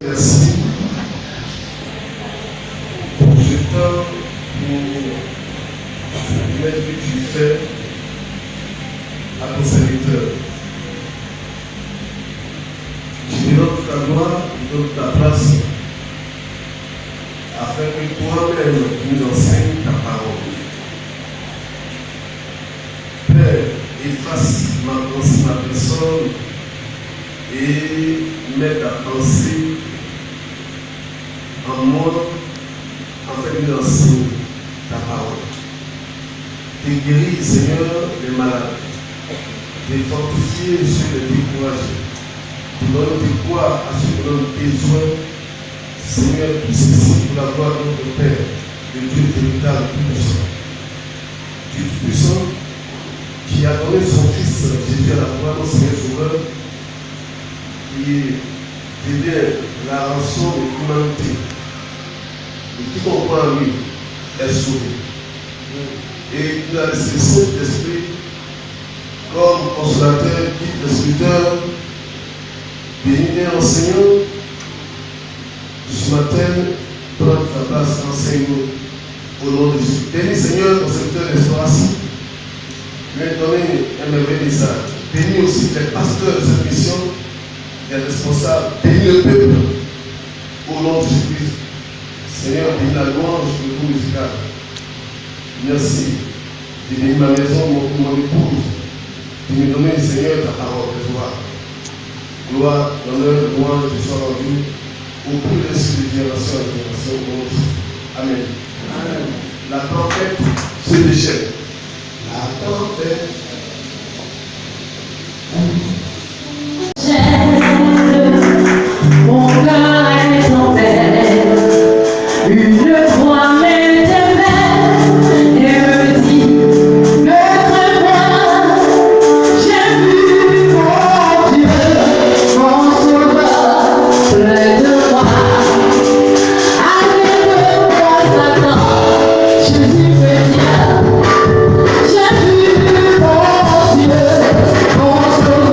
Merci pour ce temps, pour l'aide que tu fais à ton serviteur. Je te donne ta gloire, je te donne ta place, afin que toi-même nous enseignes ta parole. Père, efface ma personne et mets ta pensée en moi, afin de nous enseigner ta parole. Tu guéris, Seigneur, les malades, tu fortifies ceux qui découragés, tu donnes de quoi à ceux qui ont besoin. Seigneur, tout ceci pour la gloire de notre Père, le Dieu véritable tout-puissant. Dieu tout-puissant, qui a donné son Fils Jésus à la croix, notre Seigneur Sauveur, qui devient la rançon de l'humanité. Et qui comprend en lui est sauvé. Et il a laissé le Saint-Esprit comme consolateur, guide, instructeur, béni et enseignant. Ce matin, prends ta place, enseigne-nous au nom de Jésus. Bénis Seigneur, ton secteur d'espace, lui donner un merveilleux message. Bénis aussi les pasteurs de cette mission, les responsables, bénis le peuple au nom de Jésus-Christ. Seigneur, bénis la louange du groupe musical. Merci. Tu bénis ma maison, mon épouse. Tu me donnes, Seigneur, ta parole de joie. Gloire, honneur, louange, tu sois rendu au plus de génération en génération. Amen. Amen. La tempête se déchaîne. La tempête. Mon cœur est en paix. Une voix m'interpelle et me dit: ne crains pas, j'ai vu mon Dieu, mon sauveur, près de moi. Arrête de moi, Satan, Jésus me dit: j'ai vu mon Dieu, mon sauveur,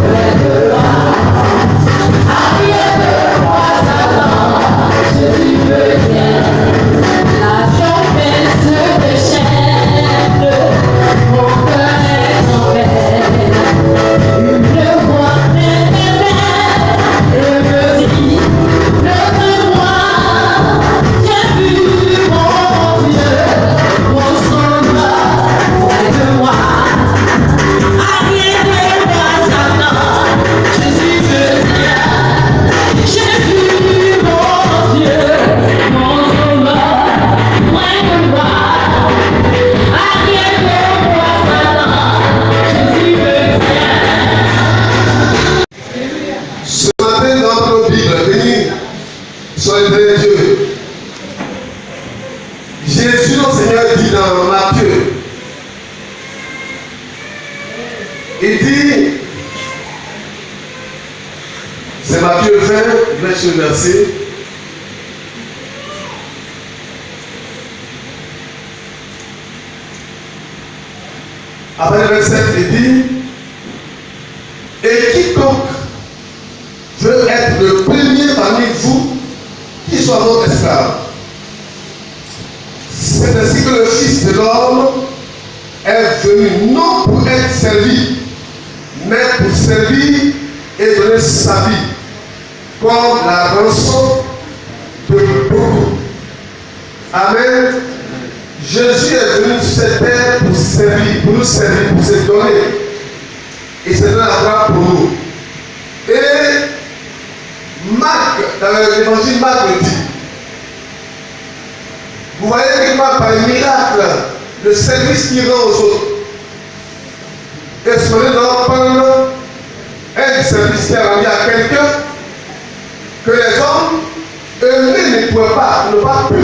près de moi. Arrête de moi, Satan, Jésus me dit: Jésus, notre Seigneur, dit dans Matthieu, il dit, c'est Matthieu 20, verset. Après le verset, il dit, et quiconque veut être le premier parmi vous, qui soit notre esclave. C'est ainsi que le Fils de l'homme est venu non pour être servi, mais pour servir et donner sa vie comme la rançon de beaucoup. Amen. Jésus est venu sur cette terre pour servir, pour nous servir, pour se donner. Et c'est donné la gloire pour nous. Et Marc, dans l'évangile, Marc dit, vous voyez que Marc, par les miracles, le service qu'il rend aux autres. Et ce moment, pendant un service qu'il a rendu à quelqu'un, que les hommes eux-mêmes ne pouvaient pas, ne pas pu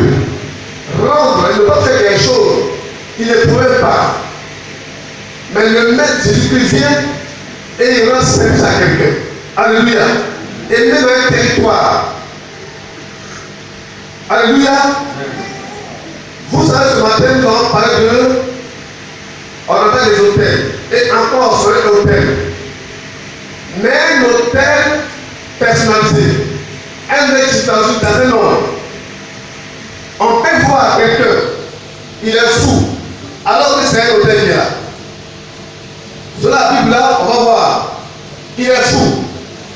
rendre, ne pas faire quelque chose il ne pouvait pas. Mais le maître Jésus-Christ vient et il rend service à quelqu'un. Alléluia. Et même un territoire. Alléluia. Vous savez, ce matin, nous allons parler de. On appelle les hôtels. Et encore sur les hôtels. Mais un hôtel personnalisé. Un mec dans un nom. On peut voir quelqu'un, il est fou, alors que c'est un hôtel qui est là. Sur la Bible là, on va voir, il est fou.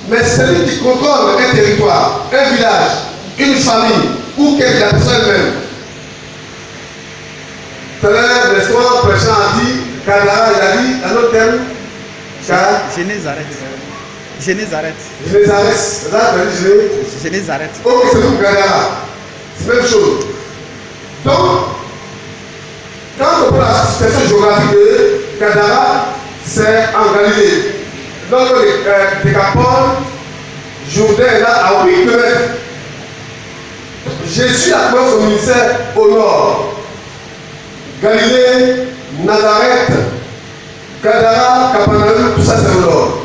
Mais celui qui contrôle un territoire, un village, une famille, ou quelque personne même. Tout à l'heure, le soir, le président a dit, Kadara, il a dit, un autre terme, Génézareth. Génézareth. Génézareth, c'est ça, Génézareth. Ok, c'est tout Kadara. C'est la même chose. Donc, quand on prend la situation géographique de Kadara, c'est en Galilée. Donc, le Décapole, Jourdain est là à 8 km. Jésus a commencé son ministère au nord. Galilée, Nazareth, Kadara, Capernaum, tout ça c'est au nord.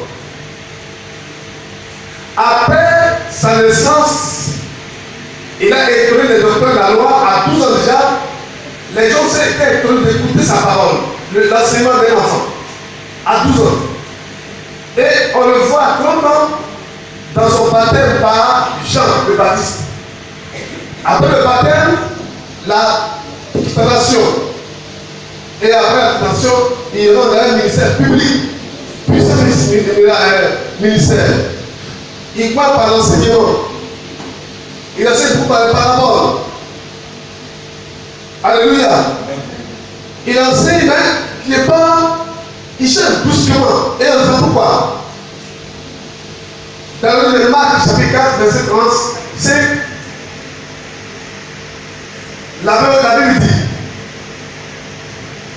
Après sa naissance, il a étonné les docteurs de la loi à 12 ans déjà. Les gens étaient étonnés d'écouter sa parole, l'enseignement d'un enfant, à 12 ans. Et on le voit à 30 ans dans son baptême par Jean le Baptiste. Après le baptême, la tentation. Et après la tentation, il rentre dans un ministère public, puissant ministère. Il croit par l'enseignement. Il enseigne pour par les paraboles. Alléluia. Il enseigne, mais il n'est pas. Il cherche brusquement. Et on fait pourquoi? Dans le livre de Marc, chapitre 4, verset 35, la Bible dit,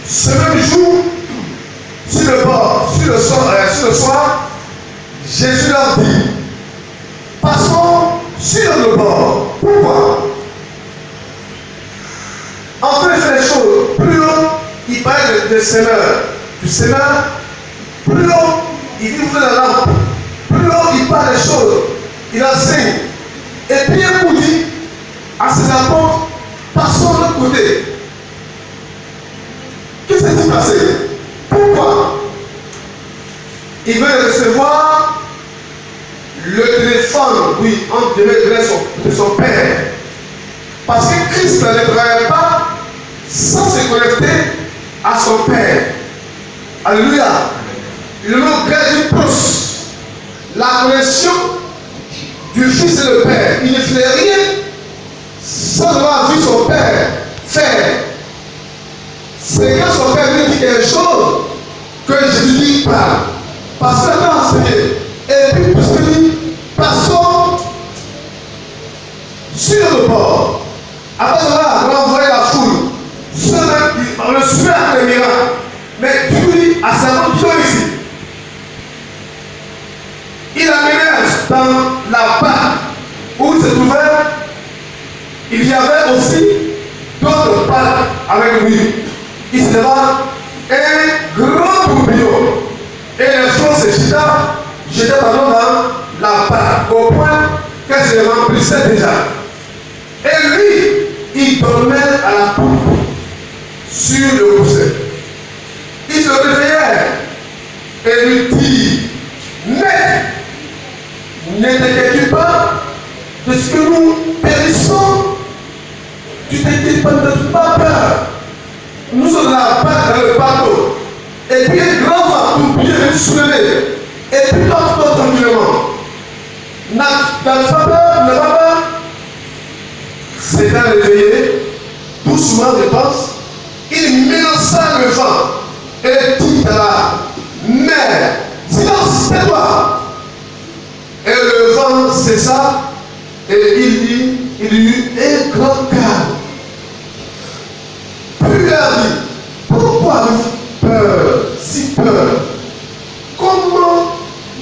ce même jour, sur le soir, Jésus leur dit, passons sur le bord. Pourquoi? En fait, il fait les choses. Plus haut, il parle de semeur. Du semeur, plus haut, il dit vous êtes la lampe. Plus haut, il parle des choses. Il enseigne. Et Pierre nous dit à ses apôtres, passons de l'autre côté. Qu'est-ce qui s'est passé? Pourquoi? Il veut recevoir le téléphone, oui, entre les mains de son Père. Parce que Christ ne travaille pas sans se connecter à son Père. Alléluia. Le mot grec plus la connexion du Fils et le Père. Il ne fait rien sans avoir vu son Père faire. C'est quand son Père lui dit quelque chose que Jésus dit pas. Parce qu'il a enseigné. Et puis, puisque dit, passons sur le bord. Après cela, on a envoyé la foule. On le suit à les miracles. Mais tu dis à sa mort, ici. Il a mené dans la barque où il se trouvait. Il y avait aussi d'autres barques avec lui. Il se leva un grand tourbillon. Et les flots se jetaient dans la barque au point qu'elle se remplissait déjà. Et lui, il dormait à la poupe sur le coussin. Il se réveillait et lui dit, mais ne t'inquiète pas de ce que nous périssons. Tu t'inquiètes pas, ne pas peur. Nous sommes dans la barque, dans le bateau. Et puis un grand vent, tout pied est soulevé. Et puis d'autres tranquillement. N'a pas peur, n'a pas peur. C'est à réveiller, doucement je pense. Il menaça le vent et dit à la mer, silence, tais-toi. Et le vent cessa et il y eut un grand calme. Puis il a dit, pourquoi avez-vous peur, si peur? Comment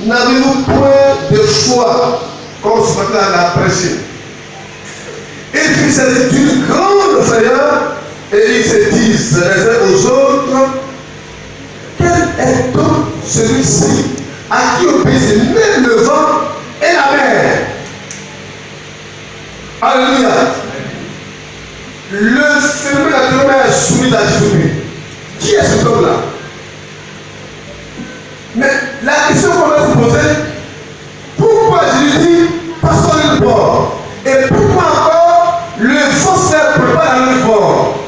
n'avez-vous point de foi comme ce matin l'a prêché? Il fit cette d'une grande frayeur et ils se disent les uns aux celui-ci à qui obéissent même le vent et la mer. Alléluia. Le phénomène de la mer est soumis à Jésus. Qui est cet homme-là? Mais la question qu'on va se poser, pourquoi Jésus dit passons le bord? Et pourquoi encore le vent se prépare dans le bord?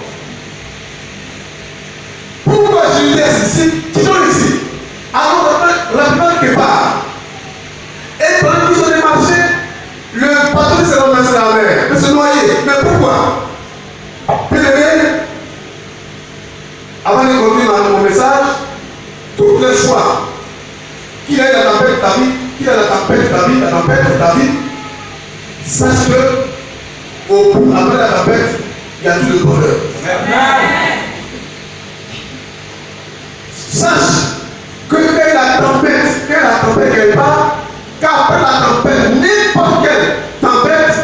Pourquoi Jésus dit ici, quittons ici, allons rapidement quelque part. Et pendant qu'ils ont démarché, le bateau s'est renversé dans la mer, peut se noyer. Mais pourquoi? Bien-aimé, avant de conclure mon message, toutes les fois qu'il y a la tempête de ta vie, la tempête de ta vie, sache que au bout, après la tempête, il y a tout le bonheur. Sache que quand la tempête quelque part, qu'après la tempête, n'importe quelle tempête,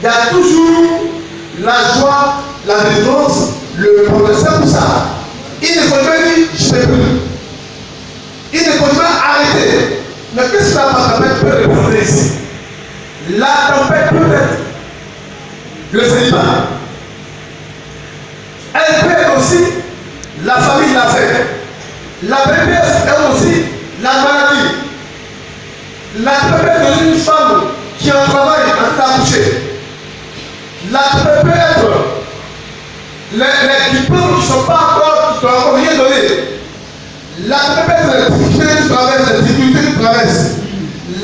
il y a toujours la joie, la délivrance, le bonheur. C'est pour ça. Il ne faut pas dire je ne peux plus. Il ne faut pas arrêter. Mais qu'est-ce que la tempête peut représenter ici? La tempête peut être le célibat. Elle peut être aussi la famille l'affaire. La BPS est aussi la maladie. La tempête de une femme qui en travaille en train d'accoucher. La tempête peut être les diplômes qui ne sont pas encore, qui ne sont encore rien donné. La tempête peut être les difficultés que tu traverses, les difficultés que tu traverses.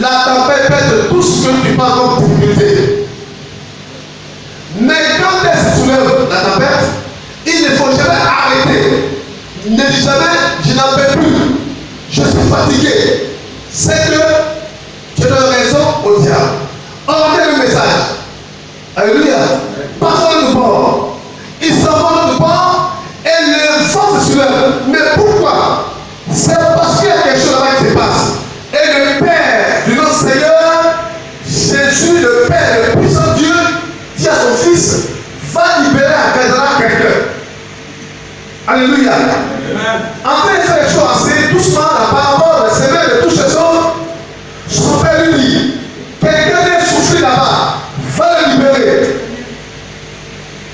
La tempête peut être tout ce que tu passes comme difficulté. Mais quand elle se soulève, la tempête, il ne faut jamais arrêter. Ne dis jamais, je n'en peux plus. Je suis fatigué. C'est que tu donnes raison au diable. Entendez le message. Alléluia. Passons le bord. Il s'envole de bord et le vent se soulève. Mais pourquoi? C'est parce qu'il y a quelque chose là-bas qui se passe. Et le Père de notre Seigneur, Jésus, le Père, le puissant Dieu, dit à son Fils, va libérer à quelqu'un. Alléluia. En train de faire les choses assez doucement, la parole, le Seigneur de toutes ces choses, son Père lui dit, quelqu'un est soufflé là-bas, va le libérer.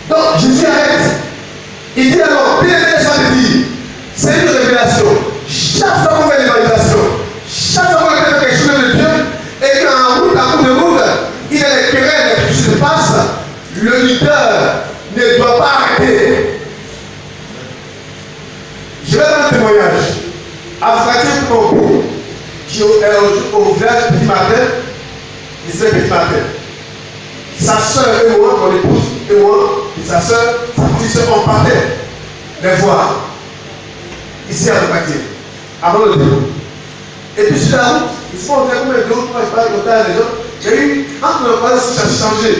Donc Jésus arrête. Il dit alors, bien aimé, ça veut dire, c'est une révélation. Chaque fois qu'on fait l'évaluation, chaque fois qu'on fait quelque chose de Dieu, et qu'en route, à coup de route, il y a des querelles qui se passent, le leader ne doit pas arrêter. Je vais donner un témoignage. À Fratien Congo, qui est au village Petit Matin, il s'appelle Petit Matin. Sa soeur et moi, mon épouse et moi, et sa soeur, sa petite soeur, on partait les voir. Ici à Fratien, avant le début. Et puis sur la route, ils se font combien de l'autre, moi je parle de l'autre, les autres. Il y a eu, entre le croisé, ça a changé.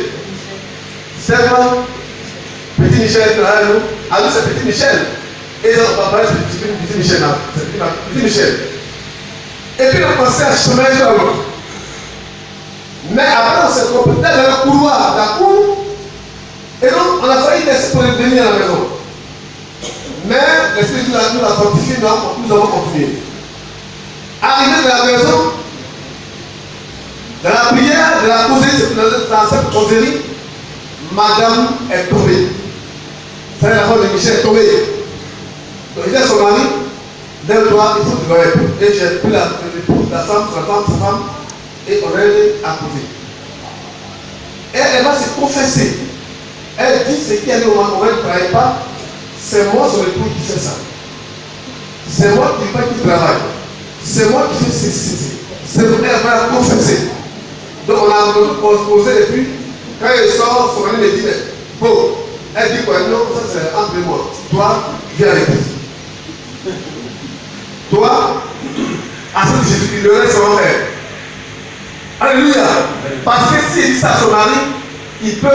C'est moi, Petit Michel, à nous c'est Petit Michel. Et ils ont parlé de Petit Michel là. Petit Michel. Et puis on a commencé à chemin sur la route. Mais après on s'est trompé dans le couloir, la cour. Et donc on a failli laisser pour venir à la maison. Mais l'Esprit nous a fortifié, nous avons continué. Arrivé de la maison, dans la prière, de la causerie, dans cette causerie, madame est tombée. C'est la femme de Michel est tombée. Donc il dit à son mari, lève-toi, il faut que tu vas époux. Et j'ai pris l'épouse, sa femme, et on est allé à côté. Et elle va se confesser. Elle dit ce qui est au moment où elle ne travaille pas, c'est moi son époux qui fait ça. C'est moi qui travaille. C'est moi qui fais ceci. C'est moi qui va confesser. Donc on a posé et puis, quand il sort, son mari me dit, bon, elle dit quoi? Non, ça c'est entre moi. Toi, viens avec lui. Toi, à ce que Jésus, le reste va faire. Alléluia. Parce que s'il dit ça à son mari, il peut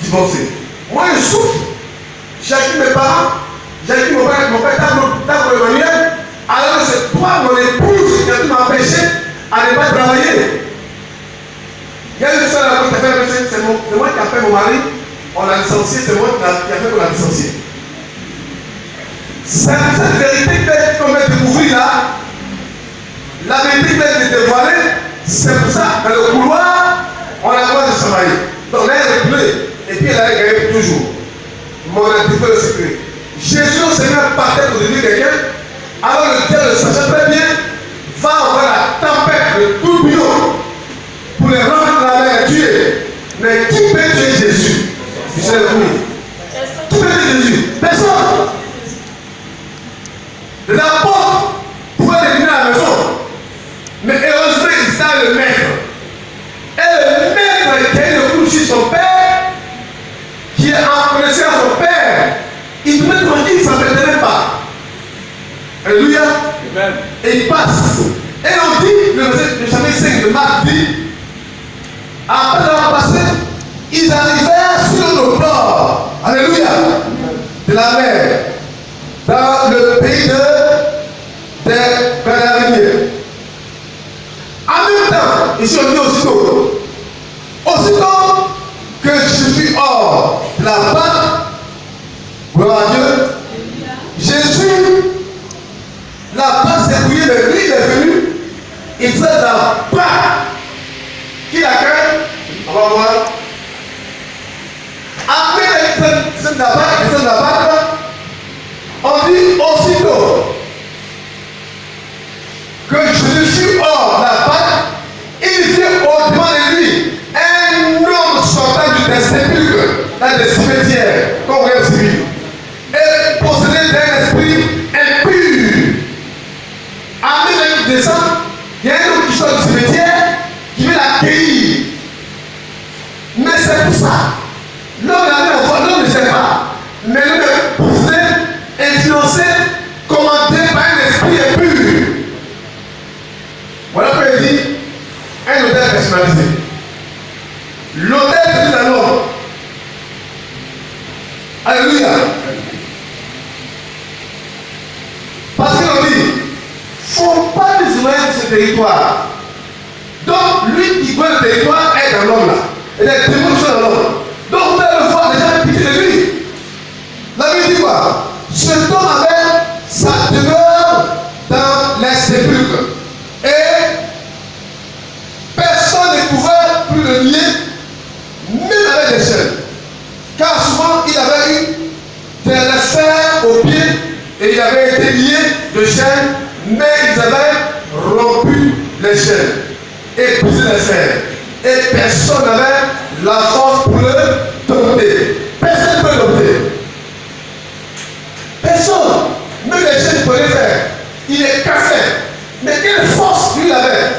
divorcer. Moi, je souffre. J'ai acquis mes parents, j'ai acquis mon père, t'as Emmanuel. Alors c'est toi, mon épouse, qui m'a empêché à ne pas travailler. Il y a une seule à qui a fait, c'est moi qui a fait mon mari. On l'a licencié, c'est moi qui a fait qu'on l'a licencié. Cette vérité que tu peux découvrir là, C'est pour ça, dans le couloir, on a droit de travailler. Donc là, elle est bleue. Et puis elle a gagné toujours. Mon antiqué le secret. Jésus, au Seigneur, partait pour devenir quelqu'un. Alors le diable le sachant très bien, va envoyer la tempête de tourbillon pour les rendre dans la mer et tuer. Mais qui peut tuer Jésus? C'est le oui. Qui peut tuer Jésus? Personne. L'apôtre pouvait devenir à la maison. Mais heureusement, il savait le maître. Et le maître qui a eu le coup sur son père, qui en connaissait à son père, il devait tranquille, il ne s'embêtait même pas. Alléluia. Amen. Et il passe. Et on dit, le chapitre 5 de Marc dit, après avoir passé, ils arrivèrent sur le port. Alléluia. De la mer. Dans le pays des Canariens. En même temps, ici on dit aussitôt que je suis hors de la barque, gloire à Dieu, Jésus, la barque s'est bouillée, mais lui il est venu, il faisait la barque qui l'accueille, on va voir. Après les de la barque, on dit aussitôt que je suis hors de la barque, il vient au-devant de lui un homme sortant des sépulcres, dans des cimetières, comme on regarde civil, et possédé d'un esprit impur. Après qu'il descend, il y a un homme qui sort du cimetière qui veut l'accueillir. Mais c'est pour ça. L'homme ne sait pas. Mais l'homme est possédé, influencé, commandé par un esprit impur. Voilà pourquoi il dit un hôtel personnalisé. L'hôtel c'est un homme. Alléluia. Parce qu'on dit, il ne faut pas désouvrir ce territoire. Donc, lui qui voit le territoire est dans l'homme là. Et les démons sont dans l'homme. Donc, vous allez le voir déjà pitié de lui. La Bible dit quoi? Cet homme avait sa demeure dans les sépulcres. Et personne ne pouvait plus le lier, même avec des chaînes. Car souvent, il avait eu des fers aux pieds et il avait été lié de chaînes, mais ils avaient rompu les chaînes et brisé les fers. Et personne n'avait la force pour le dompter. Personne ne peut le dompter. Personne. Même les chaînes pouvaient faire. Il est cassé. Mais quelle force lui avait?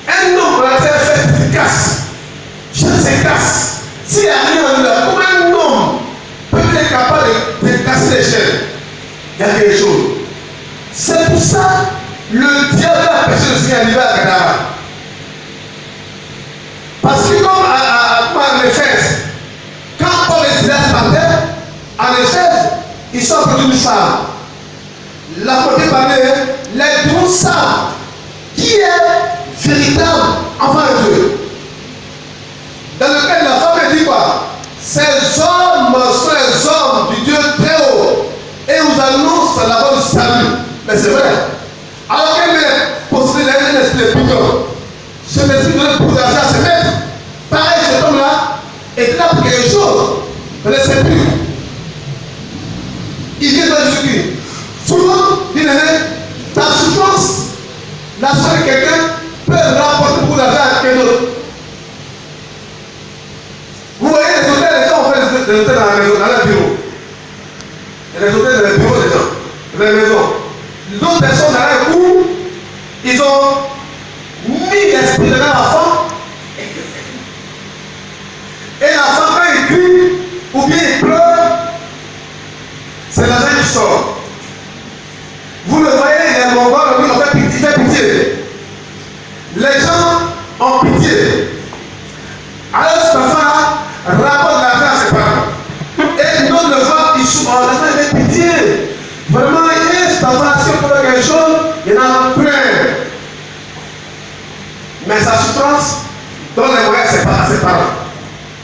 Un homme dans la terre fait efficace. Je se casse. S'il n'y a rien en lui, comment un homme peut être capable de casser les chaînes? Il y a quelque chose. C'est pour ça le diable a empêché le Seigneur d'arriver à Gadara. Parce que comme en Éphèse, quand Paul et Silas partaient, en Éphèse, ils sont produits une femme. La côté parlait, les 12 savent qui est véritable enfant de Dieu. Dans lequel la femme dit quoi? Ces hommes sont les hommes du Dieu très haut et vous annoncent la voie du salut. Mais c'est vrai. Alors qu'elle est possédée d'un esprit de pignon, ce esprit donne beaucoup d'argent à ses maîtres. Pareil, cet homme-là est là pour quelque chose. Mais ne sait plus. Il vient de Jésus-Christ. Souvent, il est ta souffrance, la soeur de quelqu'un peut rapporter beaucoup d'argent à quelqu'un d'autre. Vous voyez les hôtels, les gens ont fait des hôtels dans la maison, dans leur bureau. Il y a des hôtels dans les bureaux des gens, dans les maisons. D'autres personnes dans leur cours, ils ont mis l'esprit dans l'enfant. Et l'enfant, quand il crie, ou bien il pleure, c'est l'argent qui sort. Vous le voyez, les Mongols, lui, il fait pitié. Les gens ont pitié. Alors cet enfant-là rapporte l'argent à ses parents. Et nous le voit, il souffre. L'enfant fait pitié. Vraiment, cet enfant-là, si on peut faire quelque chose, il y en a plein. Mais sa souffrance donne les moyens à ses parents,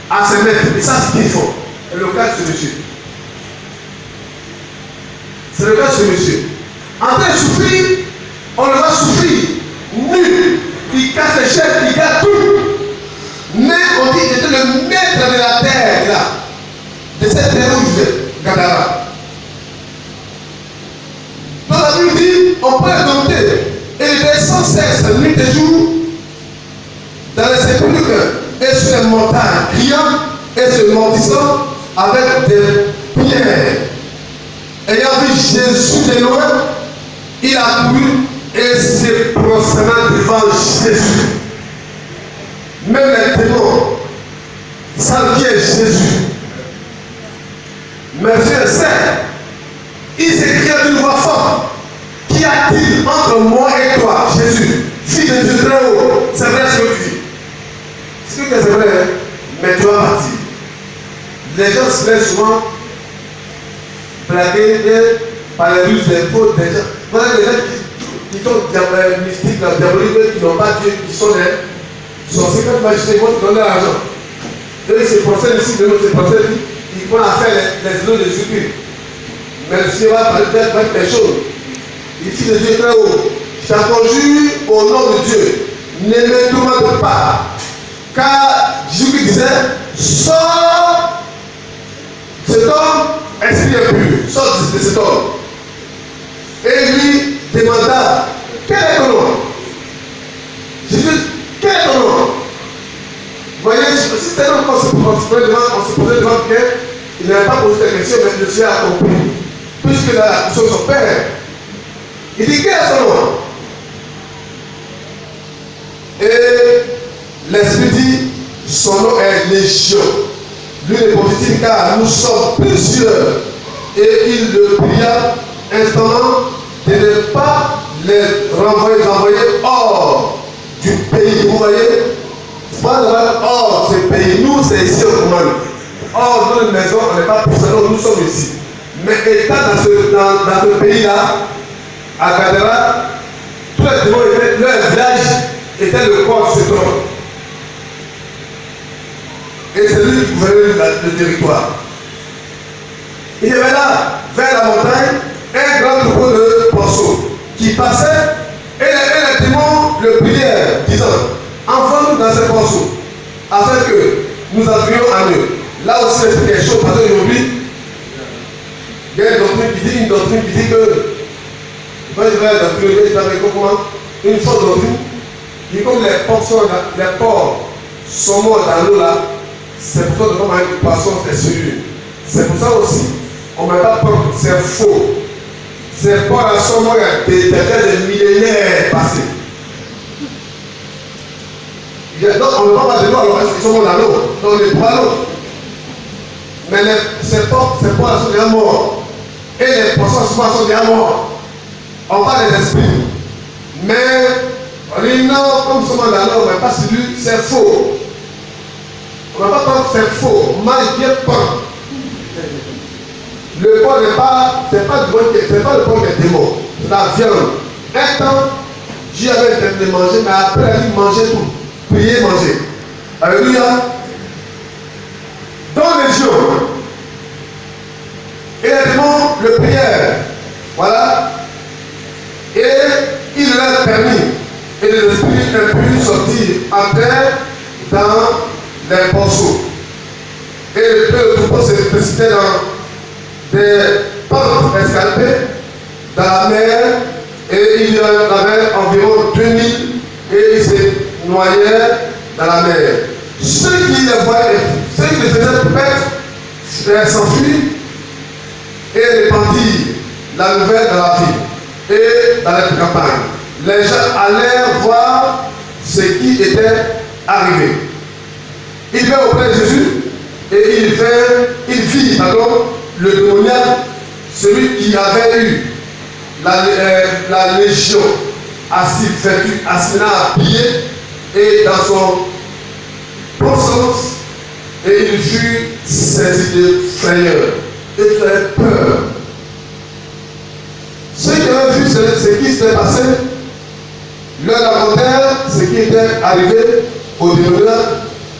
à ses maîtres. Et ça, c'est ce qu'il faut. C'est le cas de ce monsieur. C'est le cas de ce monsieur. En train de souffrir, on le va souffrir nu. cesse nuit et jour dans les sépulcres et sur les montagnes, criant et se mordissant avec des pierres. Ayant vu Jésus de loin, il a couru et s'est prosterné devant Jésus. Même les démons savent qui est Jésus. Mes frères et sœurs, il s'écria d'une voix forte: qu'y a-t-il entre moi et toi, Jésus, fils de Dieu très haut? C'est vrai ce que tu dis. C'est vrai, hein? Mais tu vas partir. Les gens se laissent souvent blaguer par les ruses des fautes des gens. Voilà les gens qui sont mystiques, diaboliques, qui n'ont pas Dieu, qui sont des sorciers. Quand tu vas jeter, ils vont te donner l'argent. Ils se procèdent ici, de l'autre se procèdent, ils vont faire les îlots de Jésus. Mais le Seigneur va parler de des choses. Il dit de Dieu très haut: je t'en conjure au nom de Dieu, ne me tourmente pas. Car Jésus disait: sors cet homme, esprit impur, sors de cet homme. Et lui demanda: quel est ton nom? Jésus: quel est ton nom? Vous voyez, si c'est un homme qu'on se posait devant quelqu'un, il n'avait pas posé la question, mais le Seigneur a compris. Puisque la question de son père, il dit: quel est son nom? Et l'Esprit dit: son nom est Légion. Lui ne prophétise, car nous sommes plusieurs. Et il le pria instamment de ne pas les renvoyer hors du pays. Vous voyez, c'est pas de hors ce pays. Nous, c'est ici au commande. Hors de notre maison, on n'est pas pour ça, nous sommes ici. Mais étant dans ce pays-là, à Gadara, tous les démons, leur village était le corps de cet homme. Et c'est lui qui gouvernait le territoire. Il y avait là, vers la montagne, un grand troupeau de porceaux qui passait, et les démons le prièrent, disant: envoie-nous dans ces porceaux, afin que nous entrions en eux. Là aussi, c'est quelque chose, parce qu'aujourd'hui, il y a une doctrine qui dit que, quand je vais dans une fausse doctrine, qui dit comme les porcs sont morts dans l'eau là, c'est pour ça que comme un poisson c'est sûr. C'est pour ça aussi, on ne met pas peur, c'est faux. Ces porcs là sont morts il y a des millénaires passés. Donc on ne parle pas de l'eau, alors ils sont morts dans l'eau, donc on ne pas l'eau. Mais ces porcs là sont déjà morts. Et les poissons sont déjà morts. On parle des esprits. Mais on dit non, comme nous sommes dans l'eau, on ne va pas celui, c'est faux. On ne va pas prendre, c'est faux. Mange bien pain. Le porc n'est pas, c'est pas le porc des démons, c'est la viande. Un temps, Dieu avait interdit de manger, mais après, il mangeait tout. Prier, manger. Alléluia. Dans les jours, et les démons le prièrent. Voilà. Et il leur a permis. Et les esprits impurs sortir, entrèrent dans les porceaux. Et le troupeau se précipitait dans des pentes escarpées dans la mer. Et il y en avait environ 2000 et ils se noyaient dans la mer. Ceux qui les voyaient, ceux qui les faisaient perdre, s'enfuirent et répandirent la nouvelle dans la ville et dans la campagne. Les gens allèrent voir ce qui était arrivé. Il vint auprès de Jésus et il vit le démoniaque, celui qui avait eu la légion, assis vêtu, assis là, habillé et dans son bon sens, et il fut saisi de frayeur et très peur. Ceux qui avaient vu ce qui s'était passé leur racontèrent ce qui était arrivé au démoniaque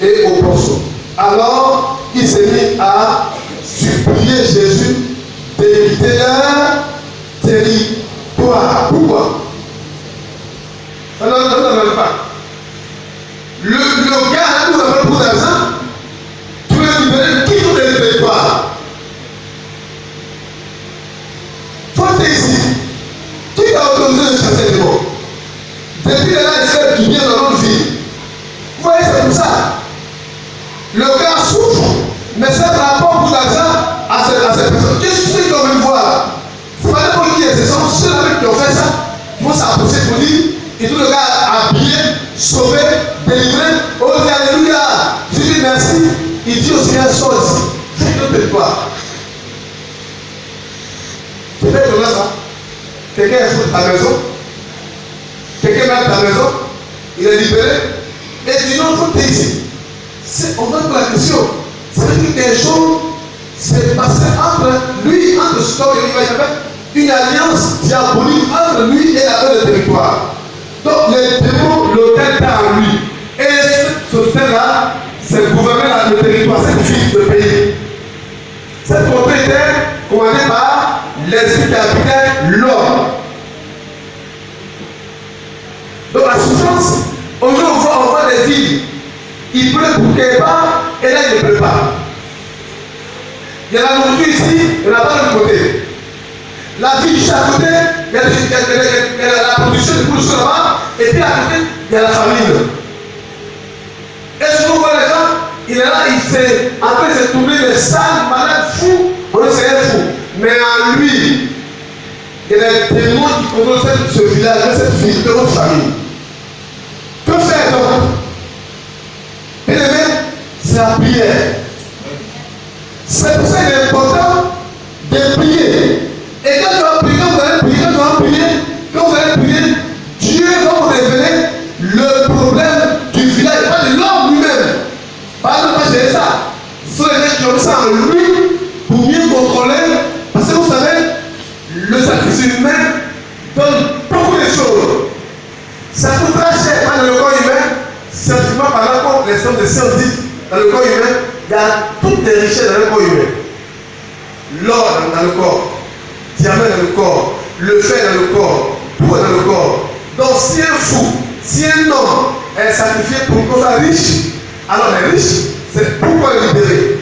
et au poisson. Alors il s'est mis à supplier Jésus d'éviter leur territoire. Pourquoi? Alors, non, pas. Le gars, nous avons beaucoup d'argent, tu veux libérer qui nous le territoire? Toi, tu es ici. Qui t'a autorisé de chasser les démons? Depuis ces personnes. Qu'est-ce que ceux qui ont venus voir? C'est pas n'importe qui, ce sont ceux-là qui ont fait ça, qui vont s'approcher pour dire, et tout le gars habillé, sauvé, délivré, oh alléluia, Jésus merci. Il dit au Seigneur, sors ici, fais notre territoire. C'est pas étonnant ça. Quelqu'un est fou de ta maison, quelqu'un est dans ta maison, il est libéré, et il dit non, il faut que tu es ici. On va pour la question. Ça veut dire que quelque chose s'est passé entre lui, entre ce corps et lui. Il y avait une alliance diabolique entre lui et la de territoire. Donc les démons, l'autel était en lui. Et ce autel-là, c'est gouverner le territoire, cette ville, ce pays. Cette contrée était commandée par l'esprit qui habitait l'homme. Donc la souffrance, aujourd'hui on voit des villes. Il pleut pour quelque part, et là il ne pleut pas. Il y a la nourriture ici, il n'y en a pas de l'autre côté. La vie juste à côté, il y a la production de production là-bas, et puis à côté, il y a la famine. Et souvent on voit les gens, il est là, il s'est en train de se tourner les sales, malades, fous. On est fou. Mais en lui, il y a des démons qui contrôlent ce village, cette ville de votre famille. Que faire donc? Bien aimé, c'est la prière. C'est pour ça qu'il est important de prier. Et quand tu vas prier, quand vous allez prier, Dieu va vous révéler le problème du village, pas de l'homme lui-même. Pas de pas gérer ça. Ce sont les gens qui ont ça en lui pour mieux contrôler. Parce que vous savez, le sacrifice humain donne beaucoup de choses. Ça coûtera cher dans le corps humain. Scientifiquement parlant, comme les sommes de science disent, dans le corps humain, il y a toutes les richesses dans le corps humain. L'or dans le corps, diamant dans le corps, le fer dans le corps, bois dans le corps. Donc si un fou, si un homme est sacrifié pour une cause riche, alors les riches, c'est pourquoi le libérer.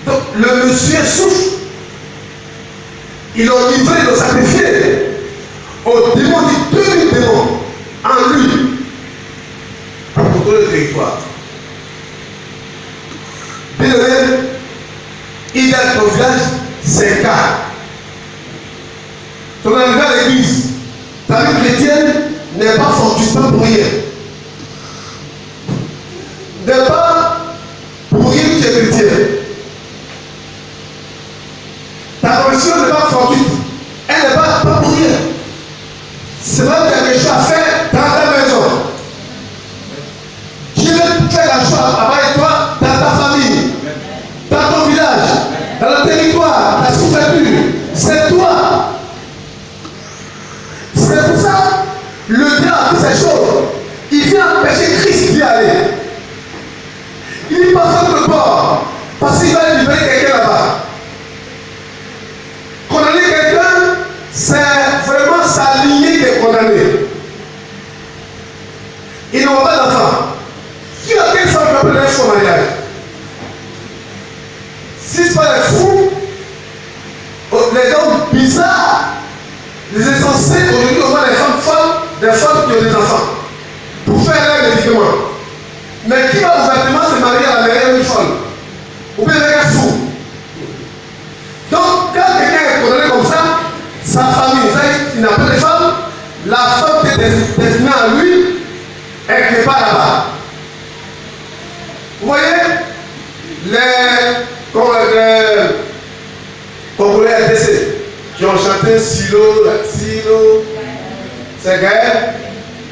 Donc le monsieur souffre. Ils l'ont livré, ils l'ont sacrifié au démon, dit 2000 démons en lui. Pour contrôler le territoire. Bien aimé, il y a ton village, c'est cas. Ton arrivée à l'église, ta vie chrétienne n'est pas fortuite pour rien. N'est pas pour rien que tu es chrétien. Ta conversion n'est pas fortuite. Elle n'est pas pour rien. C'est même quelque chose à faire dans ta maison. Dieu fait la chose avec toi dans ta famille, dans ton village, dans le territoire, la sous-préfecture. C'est toi. C'est pour ça le diable a fait ces choses. Il vient empêcher Christ d'y aller. Il n'est pas fait le port parce qu'il va libérer quelqu'un là-bas. Condamner quelqu'un, c'est vraiment s'aligner des condamnés. Ils n'ont pas d'enfant. Qui a quelle femme qui appelle un faux mariage? Si ce n'est pas les fous, les hommes bizarres, les insensés, aujourd'hui on voit des femmes folles, des femmes qui ont des enfants, pour faire leur médicament. Mais qui va ouvertement se marier à la mère une folle? Ou bien avec un fou? Donc, quand quelqu'un est condamné comme ça, sa famille, il n'a pas de femme, la femme qui est destinée à lui, elle n'est pas là-bas. Vous voyez, les Congolais RDC qui ont chanté Silo, c'est vrai,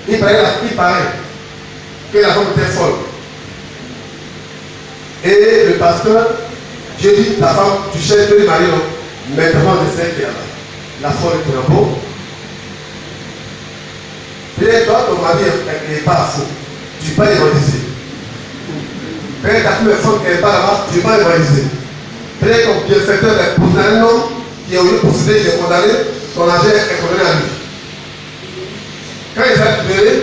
il paraît que la femme était folle. Et le pasteur, je dis, ta femme, tu cherches de les marier, non? Mais ta femme est celle qui est là. La folle est très beau. Peut-être toi, ton mari n'est pas fou. Tu ne peux pas évangéliser. Peut-être ta femme est folle qui n'est pas là-bas, tu ne peux pas évangéliser. Peut-être ton bienfaiteur est pour un homme qui a eu possédé, il est condamné, son argent est condamné à lui. Quand il va libérer,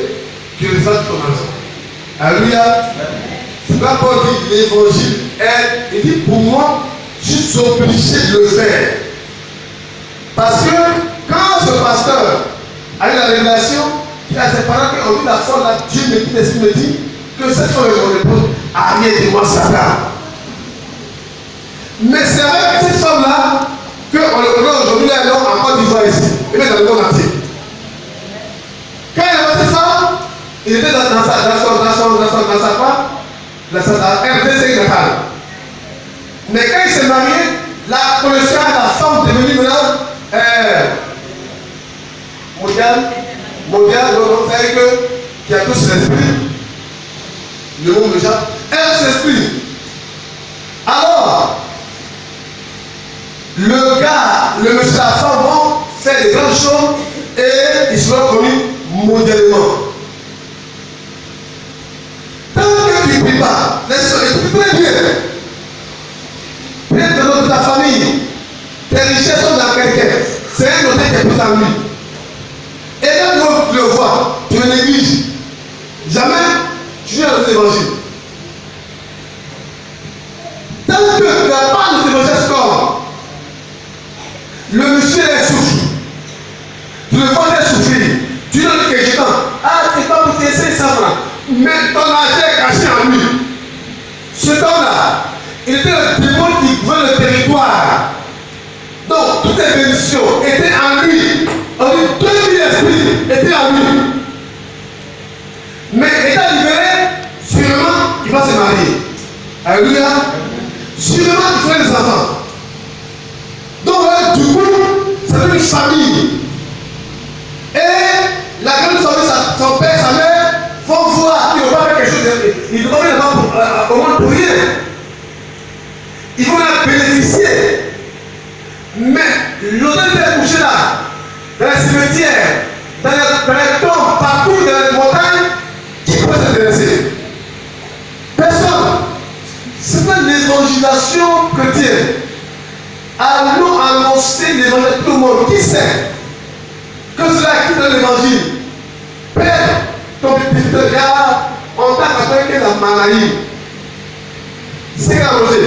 tu reçois ton argent. Alléluia. C'est pas Paul dit l'évangile est, il dit pour moi, je suis obligé de le faire. Parce que quand ce pasteur a eu la révélation, il a ses parents qui ont vu la foi là, Dieu me dit, l'Esprit me dit que cette fois est mon épouse, arrière de moi Satan. Mais c'est avec cette femme-là qu'on le connaît aujourd'hui, là, en Côte d'Ivoire ici, et même dans le monde entier. Quand il a fait ça, il était dans sa RDC natale. Mais quand il s'est marié, la connaissance de la femme devenue maintenant mondiale, donc c'est que qui a tous l'esprit, le monde de Jacques, elle s'exprime. Alors, le gars, le monsieur, la femme vont faire des grandes choses et ils seront connus mondialement. Tant que tu ne pries pas, les choses écoute très bien. Peut-être de ta famille, tes richesses sont dans quelqu'un. C'est un autre qui est plus en lui. Et quand tu le vois, tu le négliges. Jamais tu viens dans l'évangile. Tant que tu n'as pas de l'évangile score, le monsieur est souffre. Tu le vois souffrir. Tu donnes quelque chose. Ah, c'est pas pour tes 500 francs. Mais ton argent est caché en lui. Ce temps-là, il était le démon qui gouverne le territoire. Donc, toutes les bénédictions étaient en lui. On dit 2000 esprits étaient en lui. Mais étant libéré, sûrement, il va se marier. Alléluia. Sûrement, il fera des enfants. Donc, là, du coup, c'est une famille. Et la grande famille, son père, sa mère, vont voir qu'ils ne vont pas faire quelque chose. Ils ne vont pas faire au monde pour rien. Ils vont en bénéficier. Mais l'odeur est couché là, dans les cimetières, dans les tombes, partout dans les montagnes, qui peut s'intéresser? Personne. C'est pas l'évangélisation chrétienne. Allons annoncer l'évangile à tout le monde. Qui sait que cela qui donne l'évangile? Père, ton petit regard, on t'a appris que la maladie. C'est arrangé.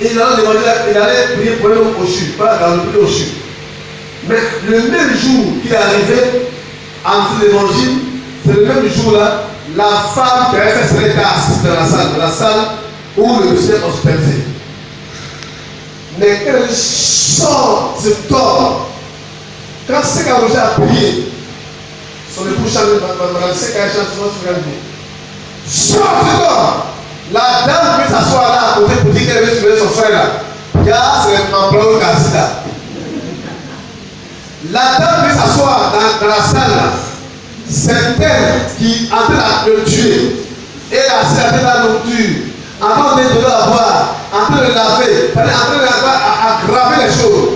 Il allait prier pour l'homme au CHU, pas dans le prix au CHU. Mais le même jour qu'il est arrivé en l'évangile, c'est le même jour-là, la femme qui avait fait ses tasses dans la salle où le monsieur est hospitalisé. Mais quand elle sort du corps, quand c'est qu'un Roger a prié, son époux chante dans le sec à chante sur le sort du corps. La dame peut s'asseoir là à côté pour dire qu'elle veut sauver son frère là. Car c'est l'emploi au Gassida. La dame peut s'asseoir dans la salle là. C'est elle qui est en train de le tuer. Et elle s'est à la nourriture. En train de donner à boire. En train de laver. En train d'aggraver les choses.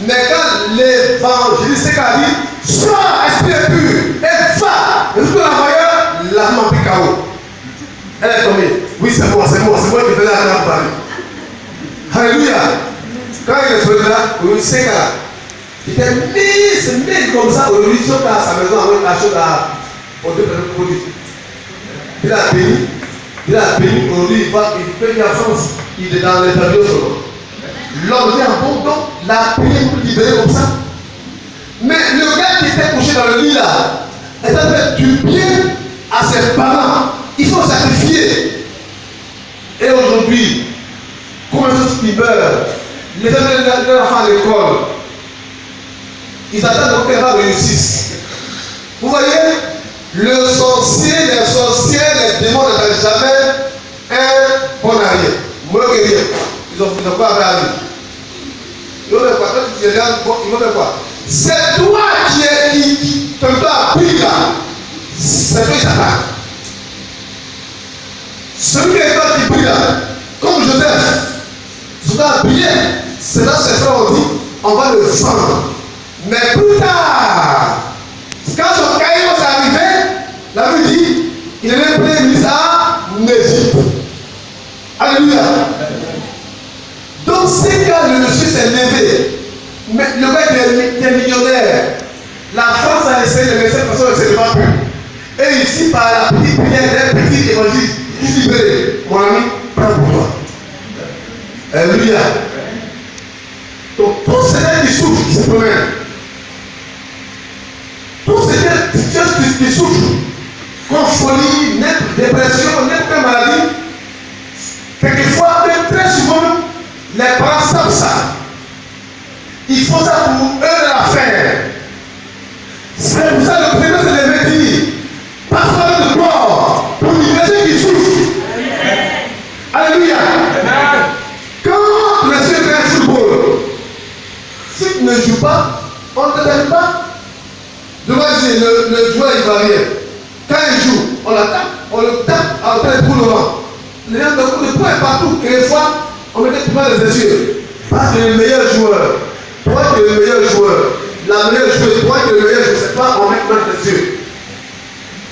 Mais quand l'évangéliste a dit, sois esprit pur et va. Et tout l'envoyeur, la femme a pris KO. Elle est tombée. Oui, c'est moi qui faisais la grande parole. Alléluia. Quand il est sorti là, oui, c'est là. Il était mis comme ça, aujourd'hui, il sort à sa maison avec la chose au produit. Il a béni, aujourd'hui, il fait la France, il est dans les avions solo. L'homme dit un bon don, la prière pour libérer comme ça. Mais le gars qui était couché dans le lit là, était en train du bien à ses parents. Il faut sacrifier. Et aujourd'hui, combien de choses qui meurent? Les enfants à l'école, ils attendent que les enfants réussissent. Vous voyez, le sorcier, les sorcières, les démons n'attendent jamais un bon arrière. Moi, rien. Ils ont pas à lui. Ils vont faire quoi? Quand tu dis ils vont faire quoi? C'est toi qui te dois appuyer là. C'est toi qui t'attaque. Celui qui est là qui prie là, comme Joseph, il doit appuyer. C'est là que ses frères ont dit, on va le vendre. Mais plus tard, quand son caillou s'est arrivé, la Bible dit, il est même premier ministre en Égypte. Alléluia. Donc c'est quand le monsieur s'est levé, mais le mec est millionnaire. La France a essayé de mettre cette façon de se lever plus. Et ici, par la petite prière d'un petit évangile, il libéré. Mon ami, prends pour toi. Alléluia. Donc tout ce qui souffre, qui se promène. Tout ce qui souffre, comme folie, dépression, n'importe quelle maladie, quelquefois même très font ça pour eux de la faire. C'est pour ça que le président se levait dit, pasteur de gloire, pour libérer ceux qui souffrent. Alléluia. Quand le Seigneur fait un football, si tu ne joues pas, on ne te donne pas. Je vois ici le joueur ivoirien. Quand il joue, on l'attaque, on le tape à l'hôtel pour le vent. Les gens de poing partout. Et des fois, on mettait tout le monde les yeux. Parce que le meilleur joueur, toi qui es le meilleur joueur, la meilleure joueuse, toi qui es le meilleur joueur, c'est pas en mettant les yeux.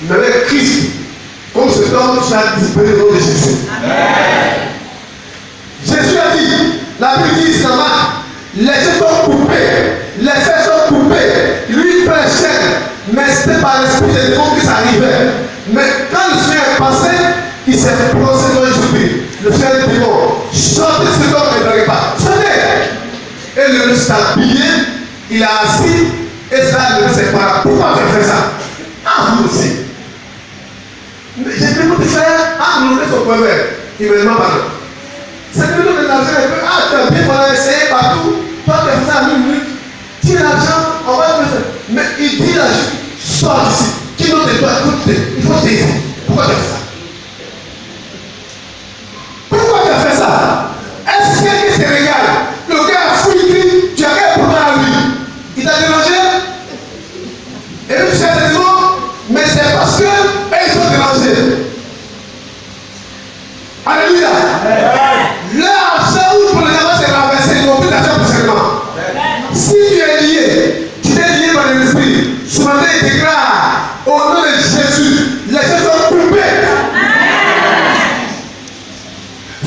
Mais avec Christ, comme cet homme, tu as discipliné le nom de Jésus. Amen. Jésus a dit, la Bible dit ça va, les yeux sont coupés, les fesses sont coupées, lui il fait les chaînes, mais c'était par l'esprit des démons que ça arrivait. Mais quand le Seigneur est passé, il s'est prononcé dans Jésus. Le Seigneur dit bon, sortez ce homme ne blague pas, sortez. Et le s'est habillé, il a assis, et ça ne sait pas. Pourquoi tu as fait ça? Ah, vous aussi. J'ai pu vous faire, ah, nous laissons son point vert. Il me demande pardon. C'est que nous, les argent, ah, tu as bien fallu essayer partout. Toi, tu as fait ça en 1 minute. Tiens l'argent, on va faire ça. Mais il dit là, sors ici. Qui d'autre de toi, écoute, il faut te dire. Pourquoi tu as fait ça? Pourquoi tu as fait ça? Est-ce que quelqu'un te regarde? Le gars a fouillé, tu as quel problème à lui? Il t'a dérangé? Et puis tu as des mots, mais c'est parce que ils sont dérangés. Alléluia. L'argent ou pour les gens c'est renversé, ils n'ont plus d'argent pour seulement. Si tu es lié, tu es lié par l'esprit. Ce matin il déclare au nom de Jésus, les gens sont coupés.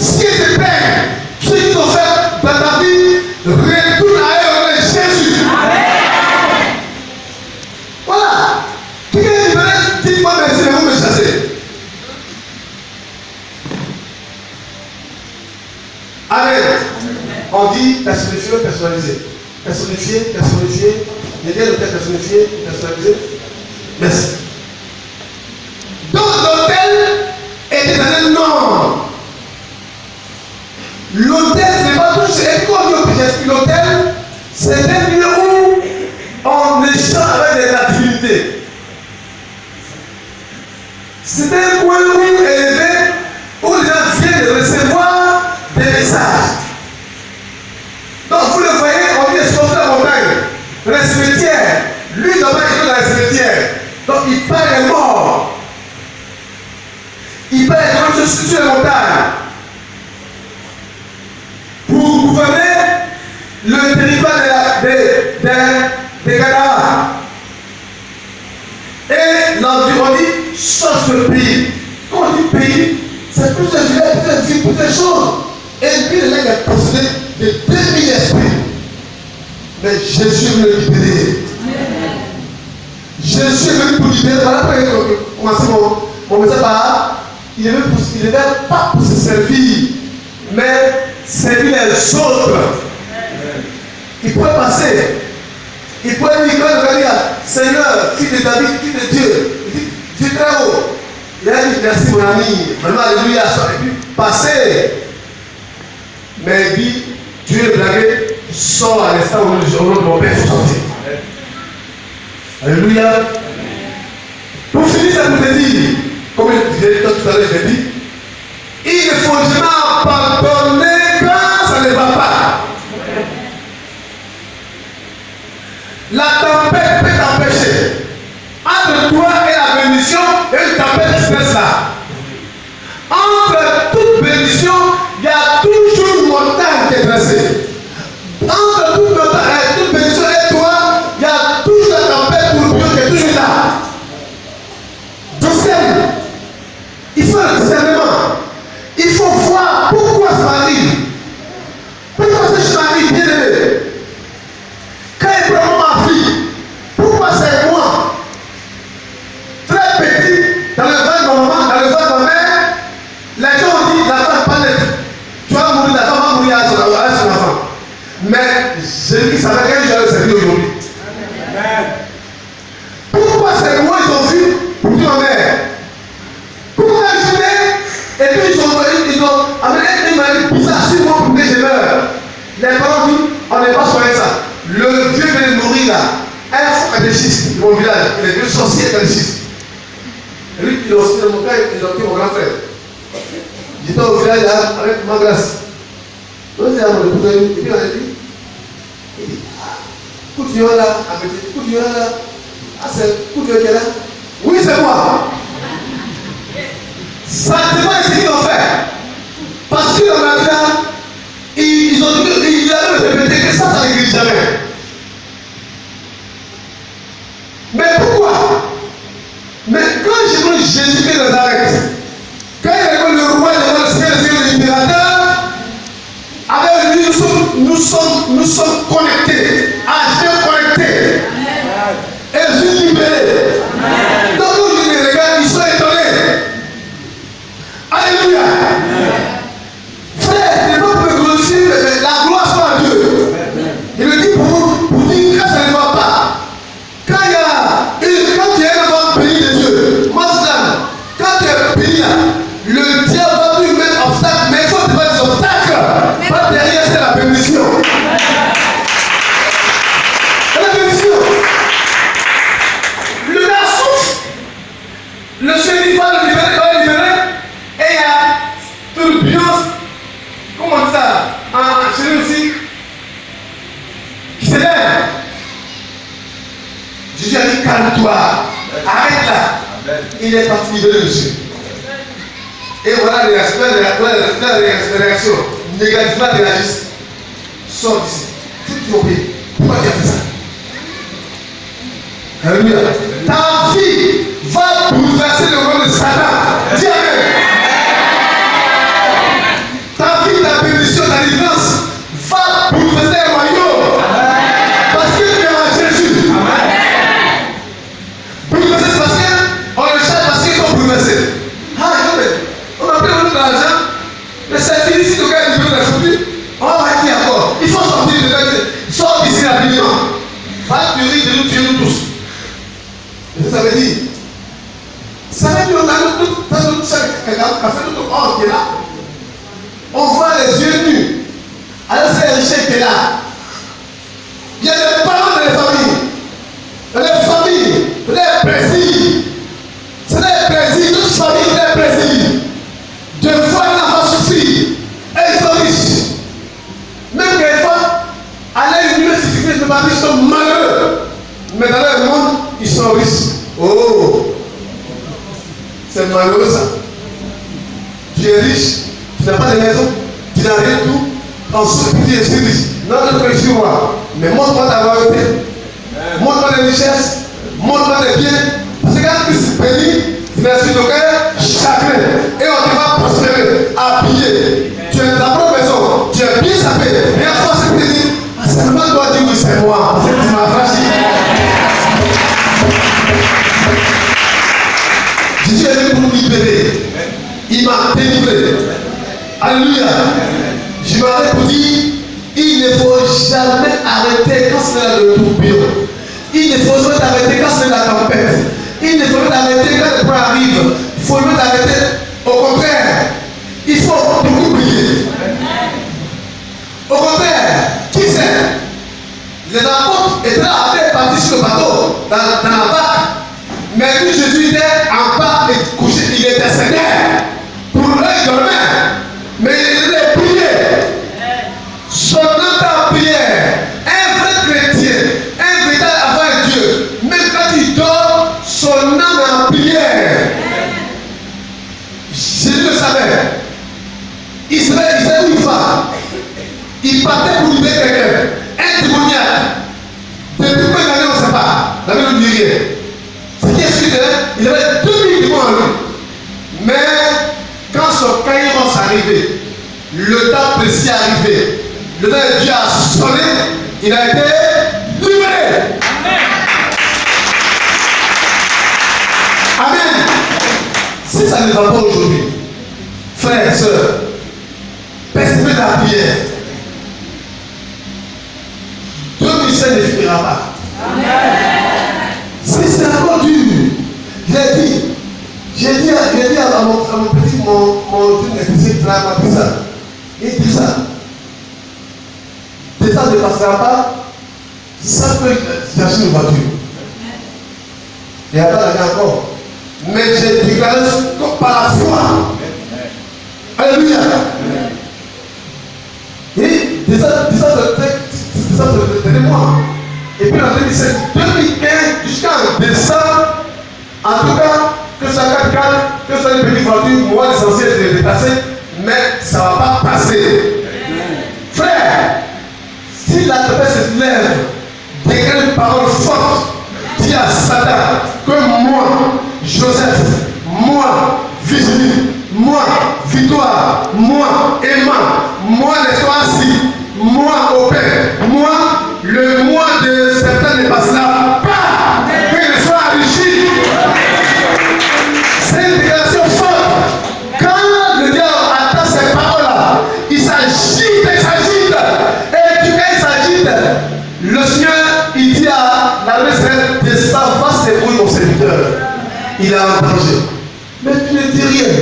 Ce qui te perd, ce qu'ils ont fait dans ta vie, retourne à eux au nom de Jésus. Voilà. Quelqu'un dit, dites-moi merci, mais vous me chassez. Amen. On dit personnifié, personnalisé. Personnifié, personnifié. Il y a le terme personnifié, personnalisé. Merci. Donc l'hôtel était dans un nom. L'hôtel, ce n'est pas tout, c'est comme l'hôtel, c'est un lieu où on échange avec des activités. C'est un coin élevé où les gens viennent recevoir des messages. Donc vous le voyez, on dit sortir la montagne, dans les cimetières. Lui d'abord il est dans les cimetières. Donc il parle des morts. Il parle des gens sur les montagnes. Pour gouverner le territoire des Gadara. Et l'environ dit change le pays. Quand on dit pays, c'est plus de vie, plus de choses. Et puis le mec est possédé de 2000 esprits. Mais Jésus veut le libérer. Jésus veut pour libérer. Voilà pourquoi il a commencé mon message par là. Il ne veut pas pour se servir, mais servir les autres. Il pourrait passer. Il pourrait dire, quand il dire, Seigneur, fils de David, fils de Dieu, il dit, Dieu très haut. Il a dit, merci mon ami, vraiment, alléluia, et puis passer. Mais il dit, Dieu est blagué, sors à l'instant où le nom de mon Père faut sortir. Alléluia. Pour finir, ça vous dit, comme je disais tout à l'heure, je dis, il ne faut jamais abandonner quand ça ne va pas. La tempête peut t'empêcher. Entre toi et la bénédiction, il y a une tempête qui se passe là. Entre toute bénédiction, il y a toujours une montagne qui est dressée. Entre toute bénédiction et toi, il y a toujours la tempête pour le Dieu qui est toujours là. Discerne. Il faut le discernement. Il faut voir pourquoi ça arrive. Pourquoi ce je m'arrive bien aimé. Quand il prend ma fille, pourquoi c'est moi? Très petit, dans le ventre de ma maman, dans le ventre de ma mère, les gens ont dit la femme pas nette. Tu vas mourir, la femme va mourir à son enfant. Mais Jésus savait qu'un jour elle s'est dit aujourd'hui. Pourquoi c'est moi ils ont vu pour dire ma mère? Pourquoi ils sont nés? Et puis ils ont amené une maladie bizarre sur moi pour que je meure. Les parents disent, on n'est pas soigné ça. Le Le vieux venait de mourir là. Un faux catéchiste de mon village. Il est devenu sorcier catéchiste. Et lui, il a aussi mon frère, il a pris mon grand frère. J'étais au village là avec ma grâce. Donc c'est à mon épouse, et puis on a dit, il dit, coup de viol là, à petit, coup de viol là. Ah, c'est coup de viol qui est là. Oui, c'est moi. Ça dépend de ce qu'ils ont fait. Parce que dans la vie là, ils ont dit qu'ils avaient répété que ça n'existe jamais. Mais pourquoi? Mais quand j'ai vu Jésus-Christ de Nazareth, quand il est le roi, le Seigneur, l'impérateur, avec lui, nous sommes connectés, à Dieu connectés. Et je suis libéré. Donc nous, je les regarde, ils sont étonnés. Alléluia. Frère, les peuples glorifient, la gloire soit à Dieu. Il me dit pour dire que ça ne va pas. Quand tu es un enfant béni de Dieu, quand tu es béni là, le diable va plus mettre obstacle, mais il faut te mettre des obstacles. Pas derrière, c'est la bénédiction. C'est la bénédiction. Le gars souffre. Le Seigneur va le libérer, et il y a turbulence, comment on dit ça, chez nous aussi, qui s'élève. Jésus a dit calme-toi, arrête là. Il est parti libérer le monsieur. Et voilà les réactions. Négativement réagissent. Sors d'ici. Tout trompé. Pourquoi tu as fait ça? Alléluia. Ta vie va bouleverser le rôle de Satan. Dis amen. Ta vie, ta bénédiction, ta délivrance va bouleverser le royaume. Parce que tu es en Jésus. Bouleverser, c'est parce qu'on le cherche parce qu'ils sont bouleversés. Ah, on a pris de l'argent, mais c'est fini si le gars est libéré de la chauffure. On va dire encore. Il faut sortir de là. Sors d'ici rapidement. Va tuer nous tous. Ça veut dire, ça veut dire qu'on a quelqu'un qui a fait notre corps qui est là. On voit les yeux nus. Alors c'est Richard qui est là. Il y a des parents de les familles, les plaisirs. C'est des plaisirs, toute famille, c'est des plaisirs. Deux fois, il n'a pas suffi. Et ils sont riches. Même quelquefois, à l'université, les familles sont malheureux. Mais dans leur monde, ils sont riches. Oh, c'est malheureux ça. Tu es riche, tu n'as pas de maison, tu n'as rien tout. Ensuite, tu es riche. Non, non, je suis roi. Mais montre-moi ta royauté. Montre-moi les richesses. Montre-moi les biens. Parce que quand tu es béni, tu n'as sur le cœur chacun. Et on te va prospérer, habiller. Tu es dans ta propre maison. Tu es bien sapé. Et à force de te dire, seulement toi dis oui, c'est moi. Parce que tu m'as franchi. Jésus est venu pour nous libérer. Il m'a délivré. Alléluia. Je m'arrête pour dire, il ne faut jamais arrêter quand c'est le tourbillon. Il ne faut jamais arrêter quand c'est la tempête. Il ne faut jamais arrêter quand le problème arrive. Il faut jamais arrêter. Au contraire, il faut beaucoup prier. Au contraire, qui sait? Les apôtres étaient là, avaient parti sur le bateau, dans la barque. Mais lui, Jésus était en bas et couché, il était Seigneur. Pour eux, il dormait. Mais il est prié. Son âme en prière. Un vrai chrétien, un véritable avant Dieu, même quand il dort, son âme est en prière. Jésus le savait. Il savait où il va. Il partait pour libérer quelqu'un. Un témoignage. Depuis combien d'années on ne sait pas. La Bible ne dit rien. C'est qui est sûr il avait 2000 démons en lui. Mais quand son caïros arrivé, le temps précis est arrivé, le temps de Dieu a sonné, il a été libéré. Amen. Si ça ne va pas aujourd'hui, frères et sœurs, persévérez dans la prière. 2007 ne finira pas. Amen. Si c'est encore dur, j'ai dit à mon petit, mon frère m'a dit ça. Il dit ça. De ça ne passera pas que j'achète une voiture. Il n'y a pas d'argent encore. Mais j'ai déclaré par la foi. Alléluia. Et c'est ça le moi. Et puis en 2017, 2015 jusqu'en décembre, en tout cas, que ça 4x4, que ça une petite voiture, moi l'essentiel c'est de dépasser, mais ça ne va pas passer. Frère, si la tempête se lève, déclare une parole forte, dis à Satan que moi, Joseph, moi, Virginie, moi, Victoire, moi, Emma, moi, les Sois-ci, moi, au Père, moi, le mois de septembre ne passera pas, qu'il soit rigide. C'est une déclaration forte. Quand le diable attend ces paroles-là, il s'agite. Et quand il s'agite, le Seigneur, il dit à l'armée céleste, descends, va secourir mon serviteur. Il est en danger. Mais tu ne dis rien.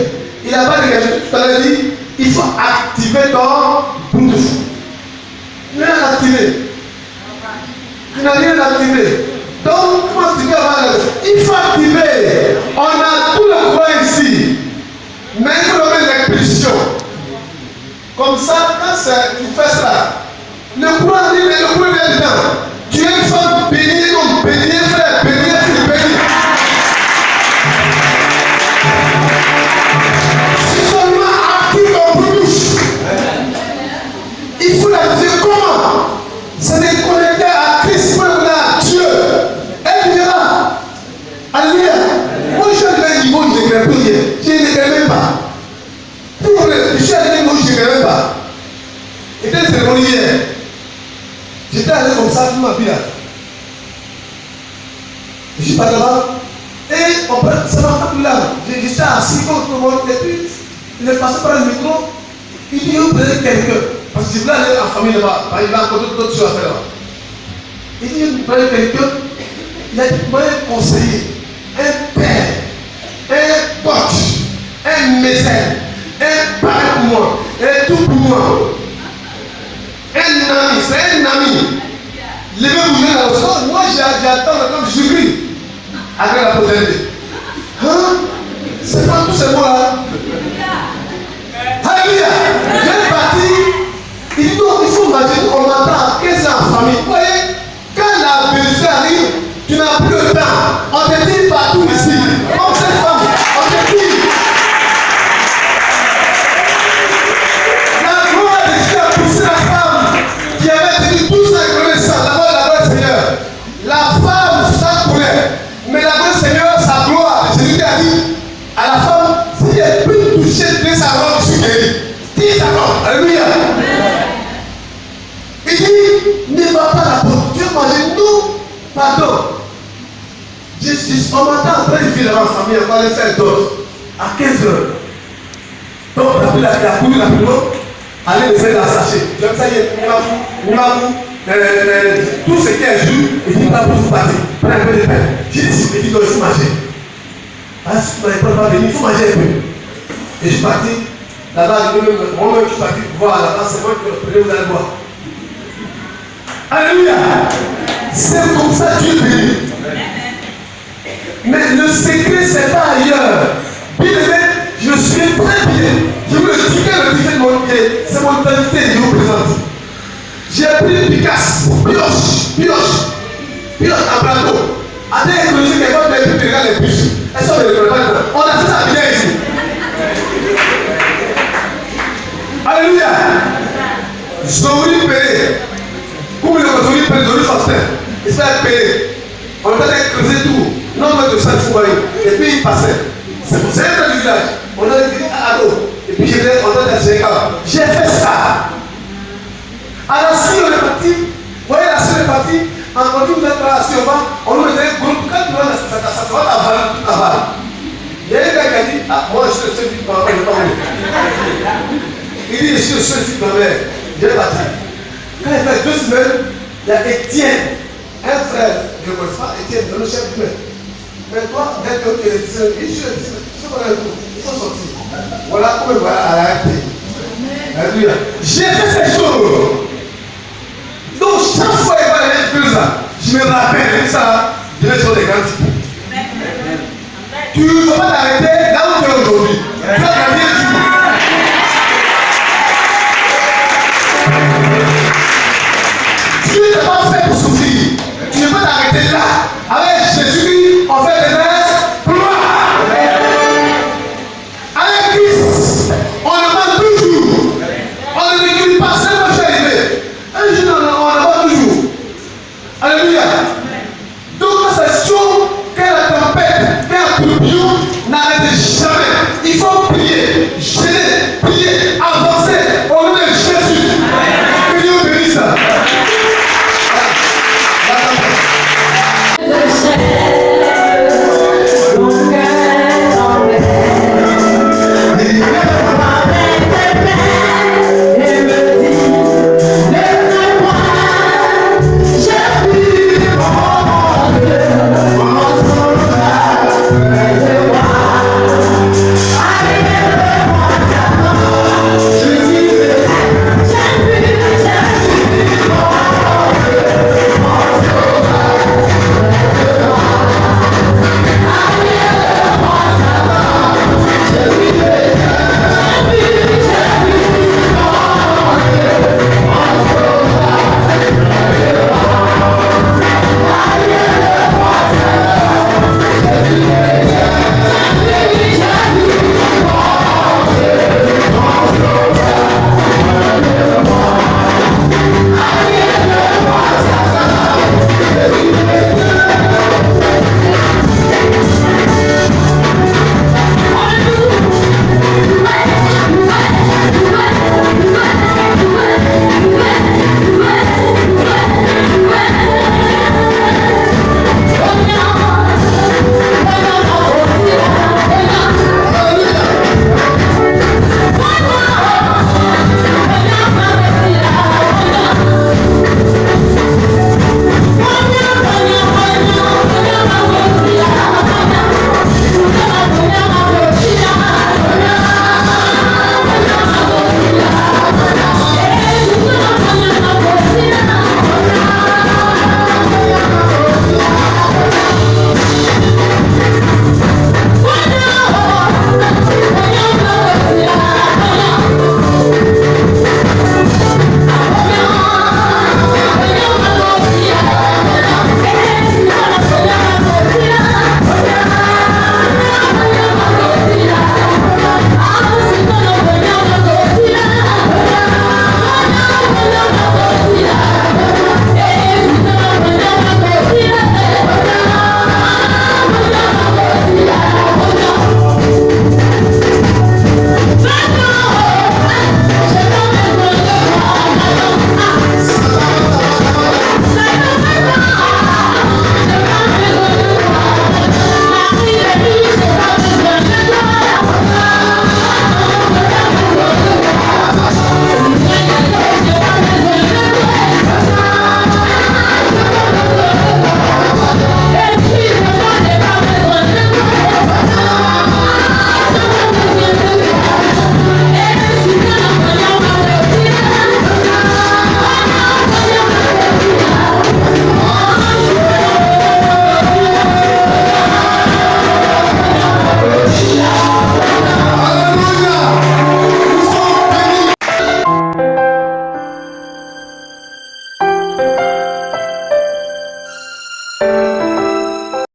Il n'a pas dégagé. Tout à l'heure dit, il faut activer ton Bluetooth. Tu n'as rien activé. Tu n'as rien activé. Donc, comment activer avant? Il faut activer. On a tout le courant ici. Mais il faut le mettre l'impulsion. Comme ça, quand tu fais ça, le courant arrive et le courant vient dedans. Tu es une femme bénie, donc bénie, frère, bénie, fille, bénie. Si seulement active ton bouche, il faut l'activer comment? C'est de connecter à Christ, à Dieu. Elle dira, alléluia. Moi je suis à un niveau où je ne crée plus rien. Je ne crée même pas. Je suis à un niveau où je ne crée même pas. C'était une cérémonie hier. J'étais allé comme ça, tout ma vie là. Je suis pas là-bas. Et on prend, ça m'a fait là. J'étais assis comme tout le monde. Et puis, il est passé par le micro. Il dit, vous prenez quelqu'un. Parce que je voulais aller en famille là-bas. Il a encore d'autres choses à faire là-bas. Il dit, vous prenez quelqu'un. Il a dit, moi, un conseiller, un père, un coach, un mécène, un parent pour moi, un tout pour moi. Un ami, c'est un ami. Levez-vous là aussi. Moi, j'attends comme Jésus. Avec la postérité. Hein? C'est pas tous ces mots-là. Alléluia. Il est parti. Il dit non, il faut imaginer, on m'attend à 15 ans en famille. Vous voyez, quand la belle arrive, tu n'as plus le temps. On te dit partout ici. Comme cette femme, on te dit. La gloire de Dieu a poussé la femme qui avait tenu 12 ans et connaissant. D'abord, la gloire du Seigneur. La femme, ça connaît. Mais la gloire du Seigneur, sa gloire. Jésus a dit à la femme, si elle peut toucher 2 secondes, je suis guéri. 10 secondes. Alléluia. Il dit, ne va pas la porte. Tu veux manger? Non. Pardon. On m'attend en train de vivre dans ma famille, on va aller faire d'autres. À 15 heures. Donc, on a couru rapidement. Allez le faire dans le sachet. Comme ça, il m'a tout ce qui est jus, il dit, pas pour vous passer. Prenez un peu de pain. J'ai dit, il faut manger. Parce que vous n'avez pas venir, il faut manger un peu. Et je suis parti. Là-bas, moi-même, je suis parti voir là-bas, c'est moi qui le prenais, vous allez voir. Alléluia. C'est comme ça que Dieu bénit. Mais le secret, c'est pas ailleurs. Bien aimé, je suis très bien. Je vous le dis que le défi de mon pied, c'est mon qualité que je vous présente. J'ai pris une picasse, pioche en plateau. À des écologies, quelqu'un de plus regarde les bus. Elles sont les regards. On a fait ça bien ici. Alléluia. Je voulais payer. Comme le contrôle paye, je voulais faire. Il se fait payer. On a creuser tout. Non, mais de ça, il faut aller. Et puis il passait. C'est pour ça du village. On a dit à l'eau. Et puis j'étais en train de j'ai fait ça. Alors si on est parti, vous voyez la seule est partie, en continue d'être là, si on va, on nous mettait un groupe, quand tu vas dans ça va t'avaler toute la balle. Il y a un gars qui a dit, ah, moi je suis le seul fils de ma mère, je ne vais pas mourir. Il dit, je suis le seul fils de ma mère. Il est parti. Quand il fait 2 semaines, il y a Étienne, un frère, je ne connais pas, Étienne, le chef du maître. Mais toi, dès que tu es le seul, il faut sortir. Voilà comment voilà à l'arrêter. Alléluia. J'ai fait ces choses. Donc chaque fois qu'il va aller 2 ans, je grand type. Tu ne vas pas t'arrêter